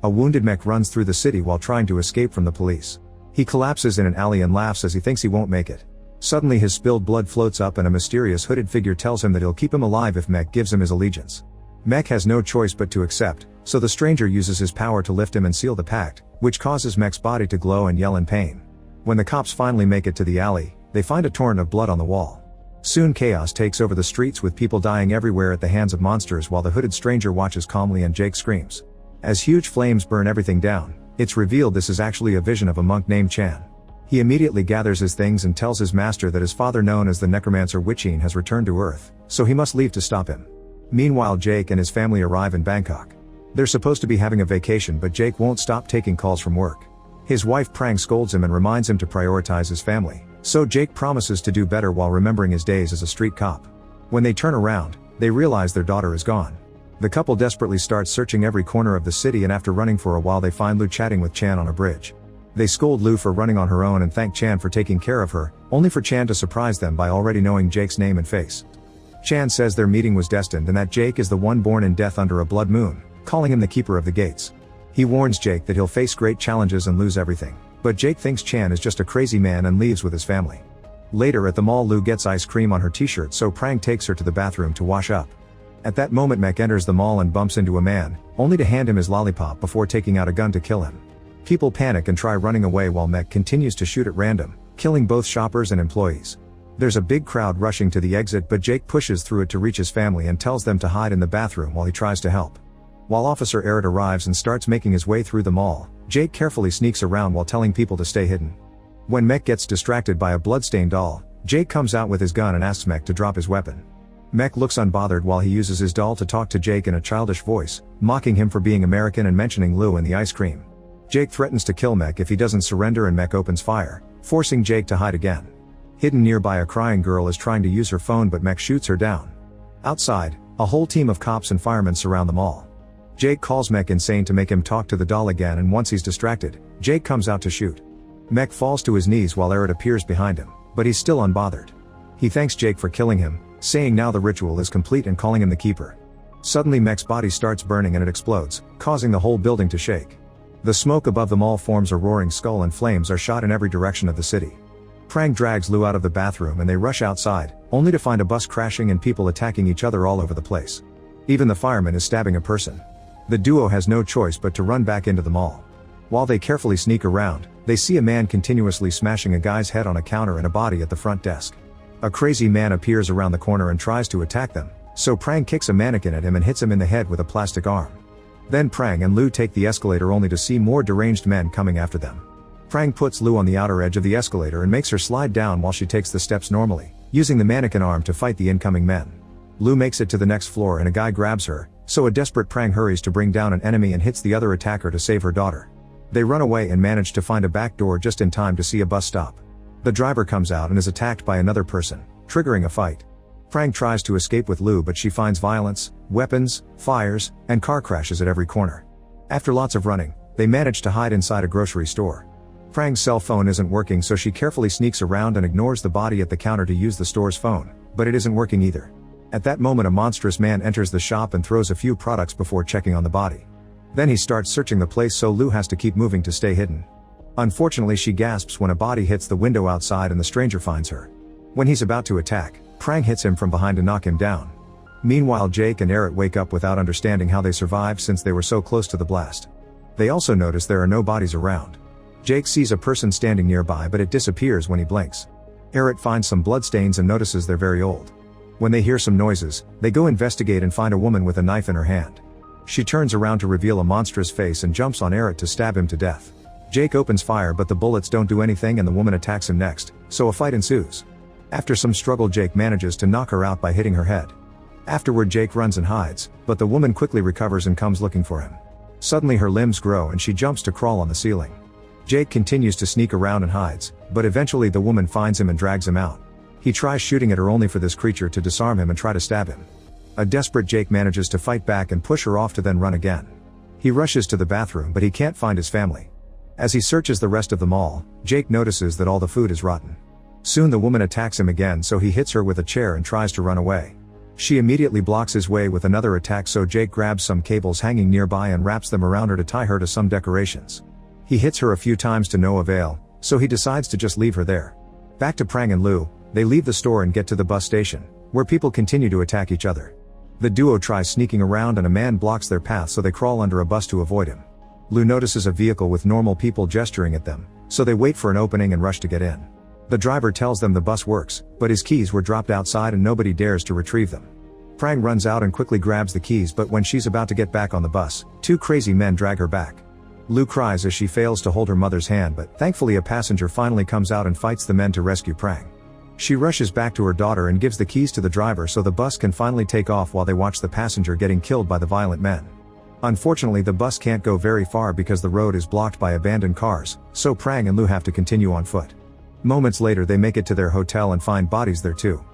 A wounded mech runs through the city while trying to escape from the police. He collapses in an alley and laughs as he thinks he won't make it. Suddenly his spilled blood floats up and a mysterious hooded figure tells him that he'll keep him alive if Mech gives him his allegiance. Mech has no choice but to accept, so the stranger uses his power to lift him and seal the pact, which causes Mech's body to glow and yell in pain. When the cops finally make it to the alley, they find a torrent of blood on the wall. Soon chaos takes over the streets with people dying everywhere at the hands of monsters while the hooded stranger watches calmly and Jake screams. As huge flames burn everything down, it's revealed this is actually a vision of a monk named Chan. He immediately gathers his things and tells his master that his father, known as the necromancer Wichin, has returned to Earth, so he must leave to stop him. Meanwhile, Jake and his family arrive in Bangkok. They're supposed to be having a vacation, but Jake won't stop taking calls from work. His wife Prang scolds him and reminds him to prioritize his family, so Jake promises to do better while remembering his days as a street cop. When they turn around, they realize their daughter is gone. The couple desperately starts searching every corner of the city, and after running for a while they find Lu chatting with Chan on a bridge. They scold Lu for running on her own and thank Chan for taking care of her, only for Chan to surprise them by already knowing Jake's name and face. Chan says their meeting was destined and that Jake is the one born in death under a blood moon, calling him the keeper of the gates. He warns Jake that he'll face great challenges and lose everything, but Jake thinks Chan is just a crazy man and leaves with his family. Later at the mall, Lu gets ice cream on her t-shirt, so Prang takes her to the bathroom to wash up. At that moment, Mech enters the mall and bumps into a man, only to hand him his lollipop before taking out a gun to kill him. People panic and try running away while Mech continues to shoot at random, killing both shoppers and employees. There's a big crowd rushing to the exit, but Jake pushes through it to reach his family and tells them to hide in the bathroom while he tries to help. While Officer Eerie arrives and starts making his way through the mall, Jake carefully sneaks around while telling people to stay hidden. When Mech gets distracted by a bloodstained doll, Jake comes out with his gun and asks Mech to drop his weapon. Mech looks unbothered while he uses his doll to talk to Jake in a childish voice, mocking him for being American and mentioning Lu and the ice cream. Jake threatens to kill Mech if he doesn't surrender, and Mech opens fire, forcing Jake to hide again. Hidden nearby, a crying girl is trying to use her phone, but Mech shoots her down. Outside, a whole team of cops and firemen surround the mall. Jake calls Mech insane to make him talk to the doll again, and once he's distracted, Jake comes out to shoot. Mech falls to his knees while Eerie appears behind him, but he's still unbothered. He thanks Jake for killing him, saying now the ritual is complete and calling him the keeper. Suddenly Mech's body starts burning and it explodes, causing the whole building to shake. The smoke above the mall forms a roaring skull and flames are shot in every direction of the city. Prang drags Lu out of the bathroom and they rush outside, only to find a bus crashing and people attacking each other all over the place. Even the fireman is stabbing a person. The duo has no choice but to run back into the mall. While they carefully sneak around, they see a man continuously smashing a guy's head on a counter and a body at the front desk. A crazy man appears around the corner and tries to attack them, so Prang kicks a mannequin at him and hits him in the head with a plastic arm. Then Prang and Lu take the escalator, only to see more deranged men coming after them. Prang puts Lu on the outer edge of the escalator and makes her slide down while she takes the steps normally, using the mannequin arm to fight the incoming men. Lu makes it to the next floor and a guy grabs her, so a desperate Prang hurries to bring down an enemy and hits the other attacker to save her daughter. They run away and manage to find a back door just in time to see a bus stop. The driver comes out and is attacked by another person, triggering a fight. Prang tries to escape with Lu, but she finds violence, weapons, fires, and car crashes at every corner. After lots of running, they manage to hide inside a grocery store. Prang's cell phone isn't working, so she carefully sneaks around and ignores the body at the counter to use the store's phone, but it isn't working either. At that moment, a monstrous man enters the shop and throws a few products before checking on the body. Then he starts searching the place, so Lu has to keep moving to stay hidden. Unfortunately, she gasps when a body hits the window outside and the stranger finds her. When he's about to attack, Prang hits him from behind to knock him down. Meanwhile, Jake and Eerie wake up without understanding how they survived since they were so close to the blast. They also notice there are no bodies around. Jake sees a person standing nearby, but it disappears when he blinks. Eerie finds some bloodstains and notices they're very old. When they hear some noises, they go investigate and find a woman with a knife in her hand. She turns around to reveal a monstrous face and jumps on Eerie to stab him to death. Jake opens fire, but the bullets don't do anything and the woman attacks him next, so a fight ensues. After some struggle, Jake manages to knock her out by hitting her head. Afterward, Jake runs and hides, but the woman quickly recovers and comes looking for him. Suddenly her limbs grow and she jumps to crawl on the ceiling. Jake continues to sneak around and hides, but eventually the woman finds him and drags him out. He tries shooting at her, only for this creature to disarm him and try to stab him. A desperate Jake manages to fight back and push her off to then run again. He rushes to the bathroom, but he can't find his family. As he searches the rest of the mall, Jake notices that all the food is rotten. Soon the woman attacks him again, so he hits her with a chair and tries to run away. She immediately blocks his way with another attack, so Jake grabs some cables hanging nearby and wraps them around her to tie her to some decorations. He hits her a few times to no avail, so he decides to just leave her there. Back to Prang and Lu, they leave the store and get to the bus station, where people continue to attack each other. The duo tries sneaking around and a man blocks their path, so they crawl under a bus to avoid him. Lu notices a vehicle with normal people gesturing at them, so they wait for an opening and rush to get in. The driver tells them the bus works, but his keys were dropped outside and nobody dares to retrieve them. Prang runs out and quickly grabs the keys, but when she's about to get back on the bus, two crazy men drag her back. Lu cries as she fails to hold her mother's hand, but thankfully a passenger finally comes out and fights the men to rescue Prang. She rushes back to her daughter and gives the keys to the driver so the bus can finally take off while they watch the passenger getting killed by the violent men. Unfortunately, the bus can't go very far because the road is blocked by abandoned cars, so Prang and Lu have to continue on foot. Moments later they make it to their hotel and find bodies there too.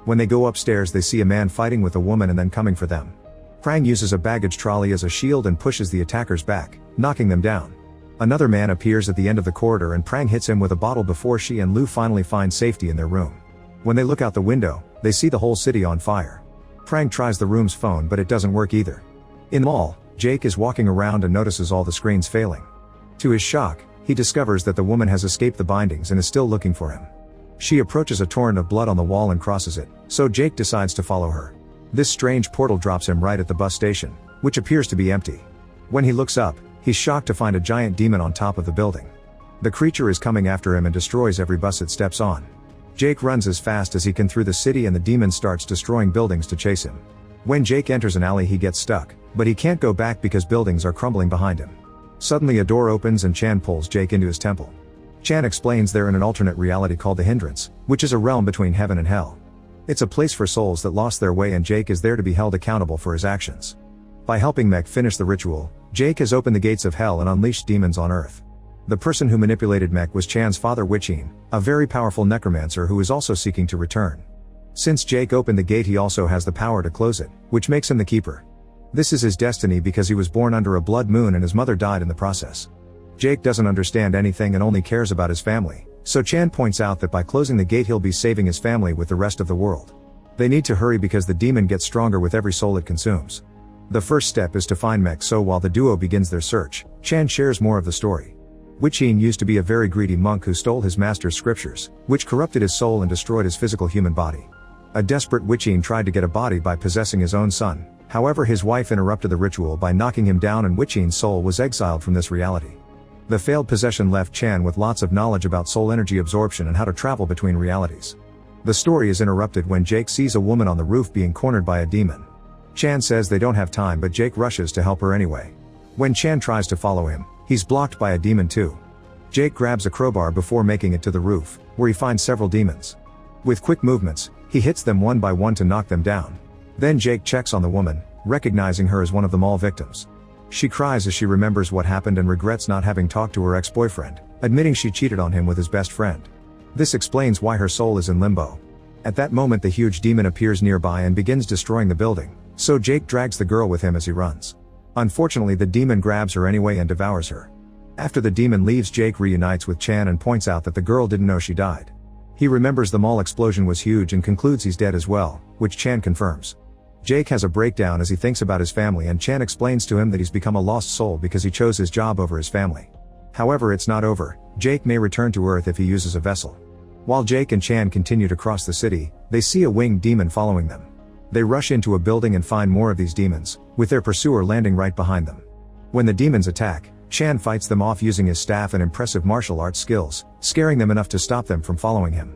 When they go upstairs they see a man fighting with a woman and then coming for them. Prang uses a baggage trolley as a shield and pushes the attackers back, knocking them down. Another man appears at the end of the corridor and Prang hits him with a bottle before she and Lu finally find safety in their room. When they look out the window, they see the whole city on fire. Prang tries the room's phone but it doesn't work either. In the mall, Jake is walking around and notices all the screens failing. To his shock, he discovers that the woman has escaped the bindings and is still looking for him. She approaches a torrent of blood on the wall and crosses it, so Jake decides to follow her. This strange portal drops him right at the bus station, which appears to be empty. When he looks up, he's shocked to find a giant demon on top of the building. The creature is coming after him and destroys every bus it steps on. Jake runs as fast as he can through the city and the demon starts destroying buildings to chase him. When Jake enters an alley he gets stuck, but he can't go back because buildings are crumbling behind him. Suddenly a door opens and Chan pulls Jake into his temple. Chan explains they're in an alternate reality called the Hindrance, which is a realm between heaven and hell. It's a place for souls that lost their way and Jake is there to be held accountable for his actions. By helping Mek finish the ritual, Jake has opened the gates of hell and unleashed demons on Earth. The person who manipulated Mek was Chan's father Wichin, a very powerful necromancer who is also seeking to return. Since Jake opened the gate he also has the power to close it, which makes him the keeper. This is his destiny because he was born under a blood moon and his mother died in the process. Jake doesn't understand anything and only cares about his family, so Chan points out that by closing the gate he'll be saving his family with the rest of the world. They need to hurry because the demon gets stronger with every soul it consumes. The first step is to find Mek, so while the duo begins their search, Chan shares more of the story. Wichin used to be a very greedy monk who stole his master's scriptures, which corrupted his soul and destroyed his physical human body. A desperate Wichin tried to get a body by possessing his own son, however his wife interrupted the ritual by knocking him down and Wichin's soul was exiled from this reality. The failed possession left Chan with lots of knowledge about soul energy absorption and how to travel between realities. The story is interrupted when Jake sees a woman on the roof being cornered by a demon. Chan says they don't have time but Jake rushes to help her anyway. When Chan tries to follow him, he's blocked by a demon too. Jake grabs a crowbar before making it to the roof, where he finds several demons. With quick movements, he hits them one by one to knock them down. Then Jake checks on the woman, recognizing her as one of the mall victims. She cries as she remembers what happened and regrets not having talked to her ex-boyfriend, admitting she cheated on him with his best friend. This explains why her soul is in limbo. At that moment the huge demon appears nearby and begins destroying the building, so Jake drags the girl with him as he runs. Unfortunately the demon grabs her anyway and devours her. After the demon leaves Jake reunites with Chan and points out that the girl didn't know she died. He remembers the mall explosion was huge and concludes he's dead as well, which Chan confirms. Jake has a breakdown as he thinks about his family and Chan explains to him that he's become a lost soul because he chose his job over his family. However, it's not over. Jake may return to Earth if he uses a vessel. While Jake and Chan continue to cross the city, they see a winged demon following them. They rush into a building and find more of these demons, with their pursuer landing right behind them. When the demons attack, Chan fights them off using his staff and impressive martial arts skills, scaring them enough to stop them from following him.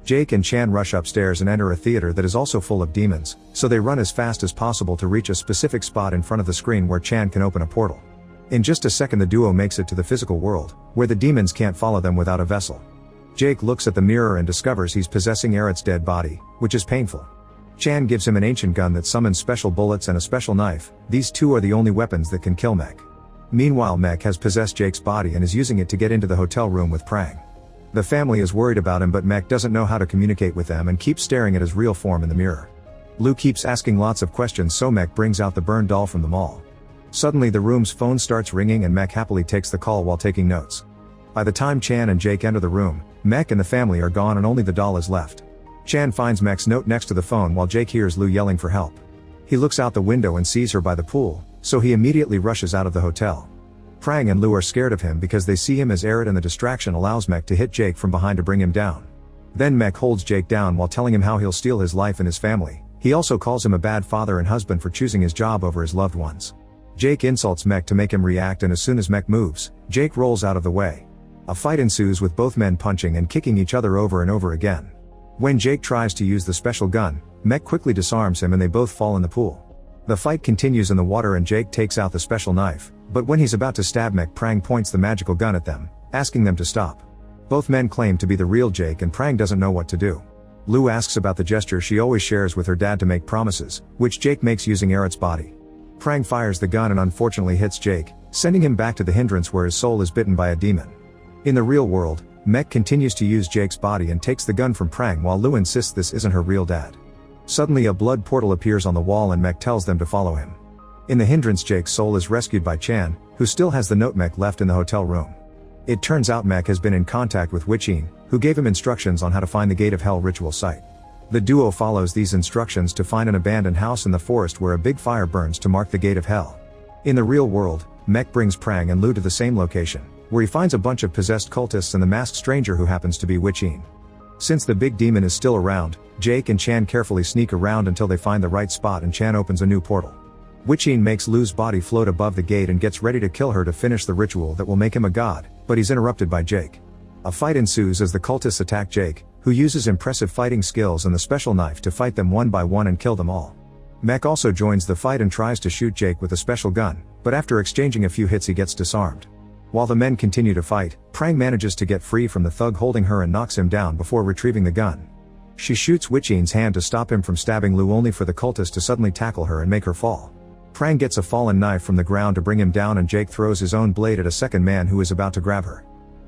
Jake and Chan rush upstairs and enter a theater that is also full of demons, so they run as fast as possible to reach a specific spot in front of the screen where Chan can open a portal. In just a second the duo makes it to the physical world, where the demons can't follow them without a vessel. Jake looks at the mirror and discovers he's possessing Eric's dead body, which is painful. Chan gives him an ancient gun that summons special bullets and a special knife. These two are the only weapons that can kill Mek. Meanwhile Mek has possessed Jake's body and is using it to get into the hotel room with Prang. The family is worried about him but Mek doesn't know how to communicate with them and keeps staring at his real form in the mirror. Lu keeps asking lots of questions so Mek brings out the burned doll from the mall. Suddenly the room's phone starts ringing and Mek happily takes the call while taking notes. By the time Chan and Jake enter the room, Mek and the family are gone and only the doll is left. Chan finds Mek's note next to the phone while Jake hears Lou yelling for help. He looks out the window and sees her by the pool, so he immediately rushes out of the hotel. Prang and Lou are scared of him because they see him as Arid and the distraction allows Mek to hit Jake from behind to bring him down. Then Mek holds Jake down while telling him how he'll steal his life and his family. He also calls him a bad father and husband for choosing his job over his loved ones. Jake insults Mek to make him react, and as soon as Mek moves, Jake rolls out of the way. A fight ensues with both men punching and kicking each other over and over again. When Jake tries to use the special gun, Mek quickly disarms him and they both fall in the pool. The fight continues in the water and Jake takes out the special knife, but when he's about to stab Mek, Prang points the magical gun at them, asking them to stop. Both men claim to be the real Jake and Prang doesn't know what to do. Lou asks about the gesture she always shares with her dad to make promises, which Jake makes using Arid's body. Prang fires the gun and unfortunately hits Jake, sending him back to the Hindrance where his soul is bitten by a demon. In the real world, Mek continues to use Jake's body and takes the gun from Prang while Lou insists this isn't her real dad. Suddenly a blood portal appears on the wall and Mek tells them to follow him. In the Hindrance, Jake's soul is rescued by Chan, who still has the note Mek left in the hotel room. It turns out Mek has been in contact with Witchine, who gave him instructions on how to find the Gate of Hell ritual site. The duo follows these instructions to find an abandoned house in the forest where a big fire burns to mark the Gate of Hell. In the real world, Mek brings Prang and Lou to the same location, where he finds a bunch of possessed cultists and the masked stranger who happens to be Witchine. Since the big demon is still around, Jake and Chan carefully sneak around until they find the right spot and Chan opens a new portal. Witchine makes Lou's body float above the gate and gets ready to kill her to finish the ritual that will make him a god, but he's interrupted by Jake. A fight ensues as the cultists attack Jake, who uses impressive fighting skills and the special knife to fight them one by one and kill them all. Mek also joins the fight and tries to shoot Jake with a special gun, but after exchanging a few hits he gets disarmed. While the men continue to fight, Prang manages to get free from the thug holding her and knocks him down before retrieving the gun. She shoots Witchine's hand to stop him from stabbing Lou, only for the cultist to suddenly tackle her and make her fall. Prang gets a fallen knife from the ground to bring him down and Jake throws his own blade at a second man who is about to grab her.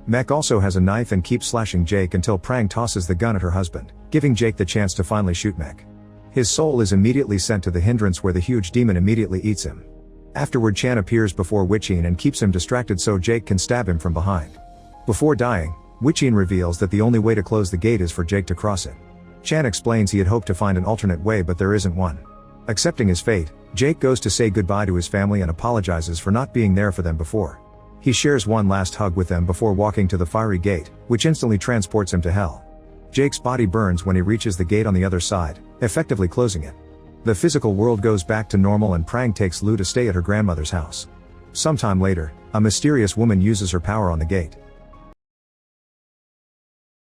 Mek also has a knife and keeps slashing Jake until Prang tosses the gun at her husband, giving Jake the chance to finally shoot Mek. His soul is immediately sent to the Hindrance where the huge demon immediately eats him. Afterward, Chan appears before Witchine and keeps him distracted so Jake can stab him from behind. Before dying, Witchine reveals that the only way to close the gate is for Jake to cross it. Chan explains he had hoped to find an alternate way, but there isn't one. Accepting his fate, Jake goes to say goodbye to his family and apologizes for not being there for them before. He shares one last hug with them before walking to the fiery gate, which instantly transports him to hell. Jake's body burns when he reaches the gate on the other side, effectively closing it. The physical world goes back to normal and Prang takes Lou to stay at her grandmother's house. Sometime later, a mysterious woman uses her power on the gate.